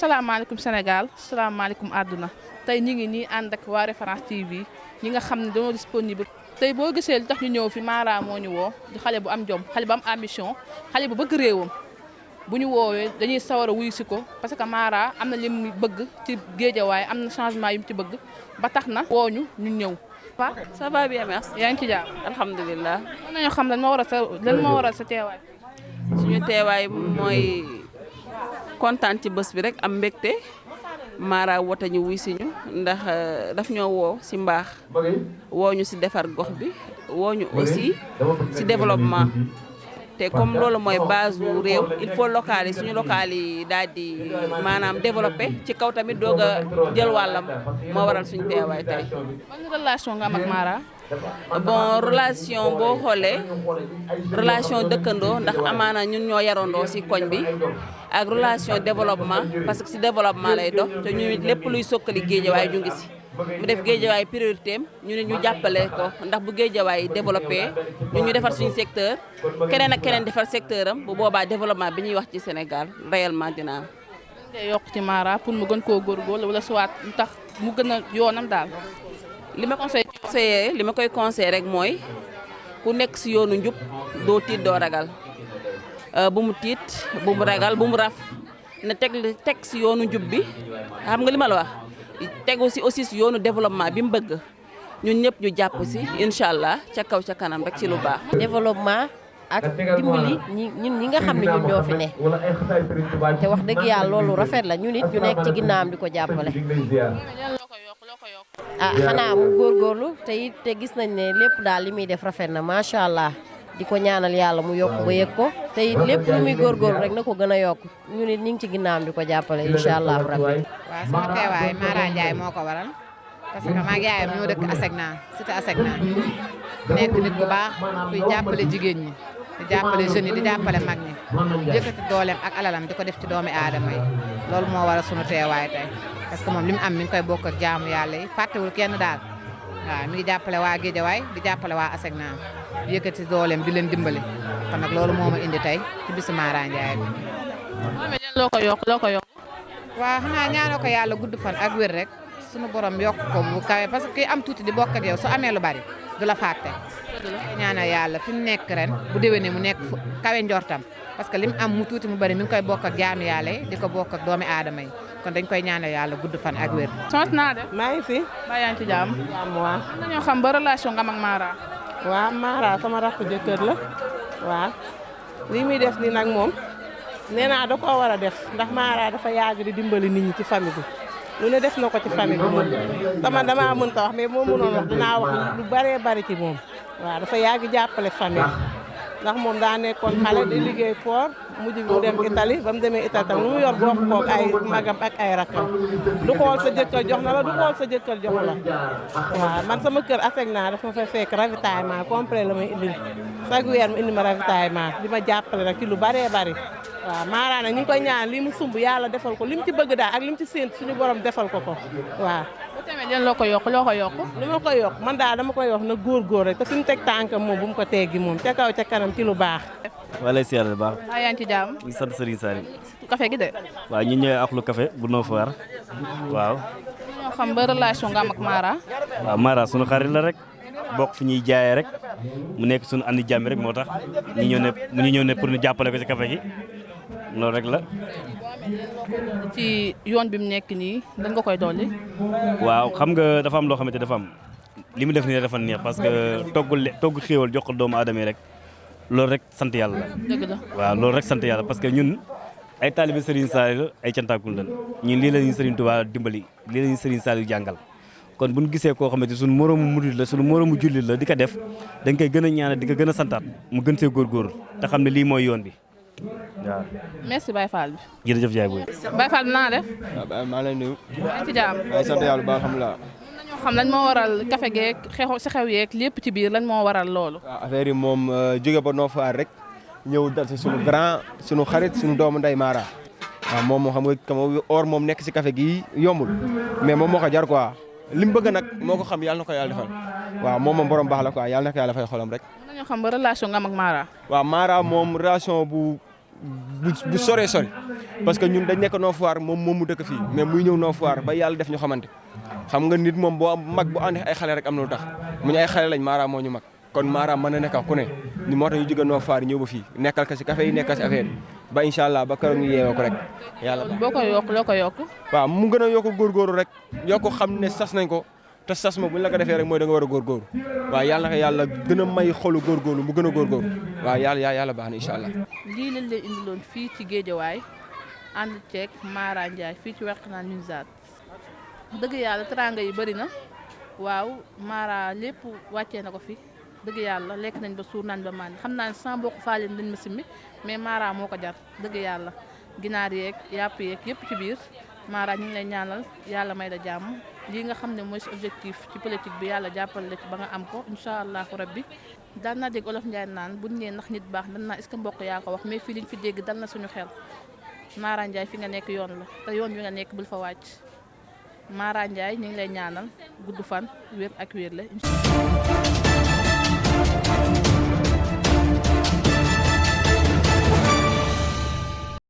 salaamaaleykum Sénégal salaamaaleykum àdduna tey ñu ngi nii ànd ak waa Référence TV ñi nga xam ne dañoo disponible tey boo gisee li tax ñu ñëw fi Mara moo ñu woo di xale bu am jom xale bu am ambition xale bu bëgg réewam bu ñu woowee dañuy sawar a wuyu si ko parce que Mara am na li mu bëgg ci Géejawaay am na changement yu mu ci bëgg ba tax na woo ñu ñëw. ça va bien merci. yaa ngi ci jàmm. alhamdulilah. mën nañoo xam lan moo waral sa teewaay. suñu teewaay mooy kontaan ci bés bi rek am mbégte Mara woote ñu wuy si ñu ndax daf ñoo woo si mbaax woo ñu si defar gox bi woo ñu aussi si développement te comme loolu mooy base wu réew il faut local yi suñu local yi daal di maanaam développé ci kaw tamit doog a jël wàllam moo waral suñu teewaay tey. ban relation nga am ak Mara. bon relation boo xoolee relation dëkkandoo ndax amaana ñun ñoo yarandoo si koñ bi ak relation développement parce que si développement lay dox te ñu lépp luy sokkali Géejawaay ñu ngi si mu def Géejawaay priorité am ñu ne ñu jàppale ko ndax bu Géejawaay développé ñu defar suñu secteur keneen ak keneen defar secteur am bu boobaa développement bi ñuy wax ci Sénégal réellement dina am. ngay yokk ci Mara pour mu gën koo góorgóorlu wala soit lu tax mu gën a yoonam daal. li ma koy conseillé rek mooy ku nekk si yoonu njub doo tiit doo ragal bu mu tiit bu mu ragal bu mu raf na teg si yoonu njub bi xam nga li ma la wax tegu si aussi si yoonu développement bi mu bëgg ñun ñëpp ñu jàpp si incha allah ca kaw ca kanam rek ci lu baax. développement ak dimbali ñun ñi nga xam ne ñun ñoo fi ne te wax dëgg yàlla loolu rafet la ñun it ñu nekk ci ginnaawam di ko jàppale. xanaa mu góorgóorlu te gis nañ ne lépp daal li muy def rafet na macha allah di ko ñaanal yàlla mu yokk ba yëg ko te it lépp lu muy góorgóorlu rek na ko gën a yokk ñu nit ñu ngi ci ginnaawam di ko jàppale incha allah rabbi. waaw sama teewaay Mara Ndiaye moo ko waral parce que maa ngi yaayam ñoo dëkk Asegna cité Asegna nekk nit ku baax kuy jàppale jigéen ñi di jàppale jeunes yi di jàppale mag ñi yëkkati dooleem ak alalam di ko def ci doomi aadama yi loolu moo waral sunu teewaay tey parce que moom li mu am mi ngi koy bokk ak jaamu yàlla yi fàttewul kenn daal waaw mi ngi jàppale waa Géejawaay di jàppale waa Asegna di yëkkati dooleem di leen dimbali kon nag loolu moo ma indi tey ci bisu Mara Ndiaye bi. loo ko yokk. waaw xanaa ñaanoo ko yàlla gudd fan ak wér rek sunu borom yokk ko mu kawe parce que kii am tuuti di bokk ak yow su amee lu bari du la fàtte. ñaanal yàlla fi mu nekk ren bu déwénee mu nekk kawe njortam parce que li mu am mu tuuti mu bari mi ngi koy bokk ak jaamu yàlla yi di ko bokk ak doomi aadama yi kon dañ koy ñaanal yàlla gudd fan ak wér. sant naa de. maa ngi fi. maa yaa ngi ci jàmm. waaw. dañoo xam ba relation nga am ak Mara. waaw Mara sama rakk jëkkër la waaw lii muy def ni nag moom nee naa da koo war a def ndax Mara dafa yàgg di dimbali nit ñi ci famille bi lu ne def na ko ci famille bi moom dama mënta wax mais moo mënoon wax dinaa wax lu baree bari ci moom waaw dafa yàgg jàppale famille ndax moom daa nekkoon xale di liggéey port mujj bi mu dem Italie ba mu demee Italie tam lu mu yor bokk koog ay magam ak ay rakkam du xool sa jëkkër jox na la du xool sa jëkkër jox la waaw man sama kër Asegna dafa ma fay fekk ravitaillement complet la may indil chaque weer mu indi ma ravitaillement di ma jàppale rek ci lu baree bari waaw Mara nag ñu ngi koy ñaan li mu sumb yàlla defal ko li mu ci bëgg daal ak li mu ci séent suñu borom defal ko waaw. bu tamit leen loo ko yokk. li ma koy yokk man daal dama koy wax na góor rek te fi mu teg tànkam moom bu mu ko teggi moom ca kaw ca kanam ci lu baax. wala si yàlla bu baax. maa yaa ngi ci jàmm. ñu sant Serigne Saliou. café gi de. waaw ñu ñëwee ak lu café bu noo faar waaw. ñoo xam ba relation nga am ak Mara. waaw Mara sunu xarit la rek bokk fi ñuy jaayee rek mu nekk sunu andi jàmm rek moo tax ñu ñëw ne pour ñu jàppale ko ci café gi loolu rek la. ci yoon bi mu nekk nii dañ nga koy dolli. waaw xam nga dafa am loo xamante dafa am li mu def nii dafa neex parce que togg xéewal jox ko doomu aadama yi rek loolu rek sant yàlla la. dëgg la waaw loolu rek sant yàlla parce que ñun ay taalibe Serigne Saliou ay cantaakul lan ñun lii la ñuy Serigne Touba dimbali lii la ñuy Serigne Saliou jàngal kon bu ñu gisee koo xamante suñu moroomu murid la suñu moroomu jullit la di ko def dañ koy gën a ñaanal di ko gën a santaat mu gën see góorgóorlu te xam ne lii mooy yoon bi waaw. merci Baye Fall bi. jërëjëf Ndiaye booy. Baye Fall bi naa def. waaw maa ngi lay nuyu. maa ngi ci jàmm. maa ngi sant yàlla bu baax alhamdulilah. nañoo xam lan moo waral café geeg xew yeeg lépp ci biir lan moo waral loolu. waaw affaire yi moom jóge ba noo faar rek ñëw dal si suñu grand suñu xarit suñu doomu ndey Mara. waaw moom moo xam nga or moom nekk si café gi yombul mais moom moo ko jar quoi li mu bëgg nag moo ko xam yàlla na ko yàlla defal waaw moom borom baax la quoi yàlla na ko yàlla fay xolam rek. nañoo xam ba relation nga am ak Mara. waaw Mara moom relation bu bu soree sori parce que ñun dañ nekk Nord Foire moom mu dëkk fii mais muy ñëw Nord Foire ba yàlla def ñu xamante xam nga nit moom boo mag bu ànd ay xale rek am na lu tax mu ñu ay xale lañ Mara moo ñu mag kon Mara mën na nekk ku ne ni moo tax ñu jóge Nord Foire ñëw ba fii nekkal ko si café yi nekkal si affaire yi ba incha allah ba keroog ñu yeewoo ko rek yàlla boo ko yokk loo ko yokk. waaw mu gën a yokk góorgóorlu rek yokk xam ne sas nañ ko te sas ma bu ñu la ko defee rek mooy da nga war a góorgóorlu waaw yàlla na ko yàlla gën a may xolu góorgóorlu mu gën a góorgóorlu waaw yàlla baax na incha allah. lii lañ leen indiloon fii ci Géejawaay ànd ceeg Mara Ndiaye fii ci Wakhinane Nimzatt dëgg yàlla teranga yi bëri na waaw Mara lépp wàccee na ko fi dëgg yàlla lekk nañ ba suur nañ ba màndi xam naa ne sans bokk faaleen dañ ma simmi mais Mara moo ko jar dëgg yàlla ginaar yeeg yàpp yeeg yëpp ci biir Mara ñu ngi lay ñaanal yàlla may la jàmm lii nga xam ne mooy si objectif ci politique bi yàlla jàppale la ci ba nga am ko incha allahu rabbi daan naa dégg olof Njaay naan buñ nee ndax nit baax dan naa est-ce que mbokk yaa ko wax mais fii liñ fi dégg dal na suñu xel Mara Ndiaye fi nga nekk yoon la te yoon wi nga nekk bul fa wàcc Mara Ndiaye ñu ngi lay ñaanal gudd fan wér ak wér la